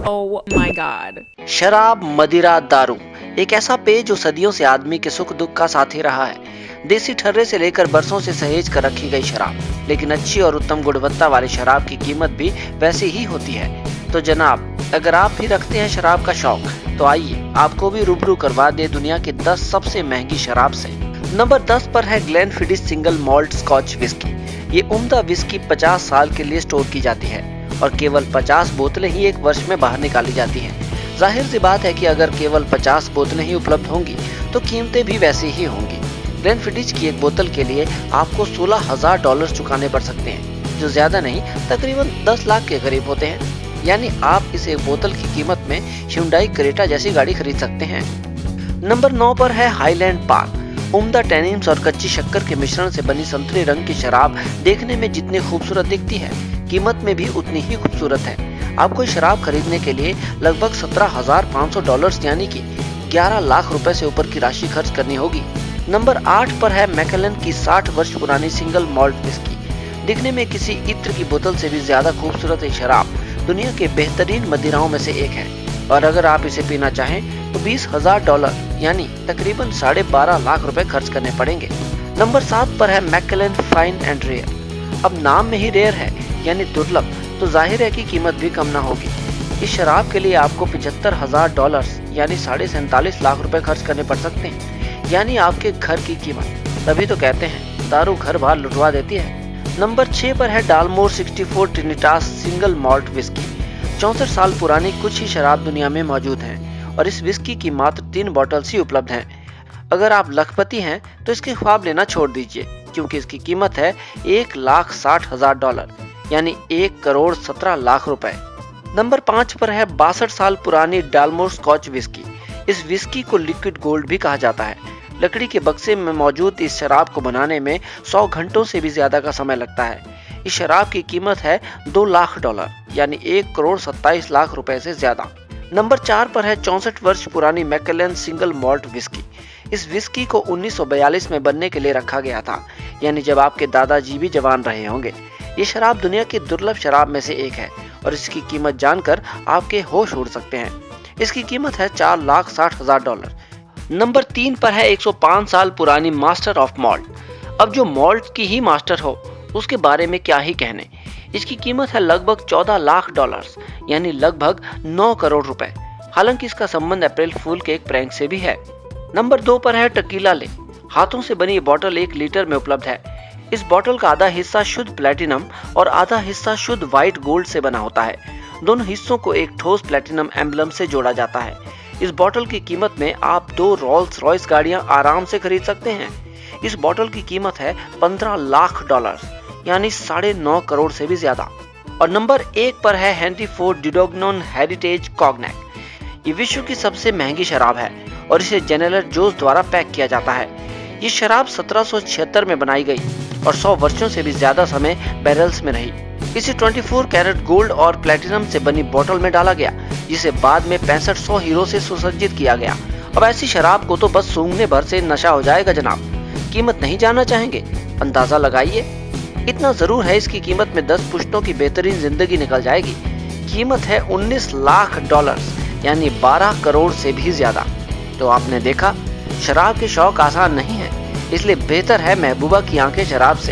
Oh my God. शराब, मदिरा, दारू एक ऐसा पेय जो सदियों से आदमी के सुख दुख का साथी रहा है। देसी ठर्रे से लेकर बरसों से सहेज कर रखी गई शराब, लेकिन अच्छी और उत्तम गुणवत्ता वाली शराब की कीमत भी वैसी ही होती है। तो जनाब, अगर आप भी रखते हैं शराब का शौक, तो आइए आपको भी रूबरू करवा दे दुनिया की 10 सबसे महंगी शराब से। नंबर 10 पर है ग्लेनफिडिस सिंगल मॉल्ट स्कॉच विस्की। ये उम्दा विस्की 50 साल के लिए स्टोर की जाती है और केवल 50 बोतलें ही एक वर्ष में बाहर निकाली जाती हैं। जाहिर सी बात है कि अगर केवल 50 बोतलें ही उपलब्ध होंगी तो कीमतें भी वैसी ही होंगी। ग्लेनफिडिस की एक बोतल के लिए आपको $16,000 चुकाने पड़ सकते हैं, जो ज्यादा नहीं तकरीबन 10 लाख के करीब होते हैं। यानी आप इस एक बोतल की कीमत में Hyundai क्रेटा जैसी गाड़ी खरीद सकते हैं। नंबर 9 पर है हाईलैंड पार्क। उम्दा टैनिन्स और कच्ची शक्कर के मिश्रण से बनी संतरे रंग की शराब देखने में जितनी खूबसूरत दिखती है, कीमत में भी उतनी ही खूबसूरत है। आपको शराब खरीदने के लिए लगभग $17,500 यानी कि 11 लाख रुपए से ऊपर की राशि खर्च करनी होगी। नंबर 8 पर है मैकेलन की 60 वर्ष पुरानी सिंगल मॉल्ट विस्की। दिखने में किसी इत्र की बोतल से भी ज्यादा खूबसूरत ये शराब दुनिया के बेहतरीन मदिराओं में से एक है, और अगर आप इसे पीना चाहें तो $20,000 यानी तकरीबन 12.5 लाख रुपए खर्च करने पड़ेंगे। नंबर 7 पर है मैकेलन फाइन एंड रेयर। अब नाम में ही रेयर है यानी दुर्लभ, तो जाहिर है कि कीमत भी कम ना होगी। इस शराब के लिए आपको $75,000 यानी 47.5 लाख रुपए खर्च करने पड़ सकते हैं, यानी आपके घर की कीमत। तभी तो कहते हैं दारू घर बार लुटवा देती है। नंबर 6 पर है डालमोर 64 ट्रिनिटास सिंगल मॉल्ट विस्की। 64 साल पुरानी कुछ ही शराब दुनिया में मौजूद हैं और इस विस्की की मात्र 3 बॉटल्स ही उपलब्ध हैं। अगर आप लखपति हैं तो इसके ख्वाब लेना छोड़ दीजिए, क्योंकि इसकी कीमत है $1,60,000 यानी 1,17,00,000 रुपए। नंबर 5 पर है 62 साल पुरानी डालमोर स्कॉच विस्की। इस विस्की को लिक्विड गोल्ड भी कहा जाता है। लकड़ी के बक्से में मौजूद इस शराब को बनाने में 100 घंटों से भी ज्यादा का समय लगता है। इस शराब की कीमत है $2 लाख यानी 1,27,00,000 रुपए से ज्यादा। नंबर 4 पर है 64 वर्ष पुरानी मैकेलन सिंगल मॉल्ट विस्की। इस विस्की को 1942 में बनने के लिए रखा गया था, यानी जब आपके दादाजी भी जवान रहे होंगे। ये शराब दुनिया की दुर्लभ शराब में से एक है और इसकी कीमत जानकर आपके होश उड़ सकते हैं। इसकी कीमत है $4,60,000। नंबर 3 पर है 105 साल पुरानी मास्टर ऑफ मॉल्ट। अब जो मॉल्ट की ही मास्टर हो उसके बारे में क्या ही कहने। इसकी कीमत है लगभग $14 लाख यानी लगभग 9 करोड़ रुपए। हालांकि इसका संबंध अप्रैल फूल के एक प्रैंक से भी है। नंबर 2 पर है टकीला ले। हाथों से बनी बोतल 1 लीटर में उपलब्ध है। इस बोतल का आधा हिस्सा शुद्ध प्लेटिनम और आधा हिस्सा शुद्ध व्हाइट गोल्ड से बना होता है। दोनों हिस्सों को एक ठोस प्लेटिनम एम्बलम से जोड़ा जाता है। इस बोतल की कीमत में आप 2 रोल्स रॉयस गाड़ियां आराम से खरीद सकते हैं। इस बोतल की कीमत है $15 लाख यानी 9.5 करोड़ से भी ज्यादा। और नंबर 1 पर है हेनरी फोर्ड डिडोग्नोन हेरिटेज कॉग्नैक। ये विश्व की सबसे महंगी शराब है और इसे जनरल जोस द्वारा पैक किया जाता है। ये शराब 1776 में बनाई गई और 100 वर्षों से भी ज्यादा समय बैरल्स में रही। इसे 24 कैरेट गोल्ड और प्लेटिनम से बनी बोतल में डाला गया, जिसे बाद में 6500 हीरो से सुसज्जित किया गया। अब ऐसी शराब को तो बस सूंघने भर से नशा हो जाएगा जनाब। कीमत नहीं जानना चाहेंगे? अंदाजा लगाइए। इतना जरूर है, इसकी कीमत में 10 पुश्तों की बेहतरीन जिंदगी निकल जाएगी। कीमत है $19 लाख यानी 12 करोड़ से भी ज्यादा। तो आपने देखा, शराब के शौक आसान नहीं है, इसलिए बेहतर है महबूबा की आंखें शराब से।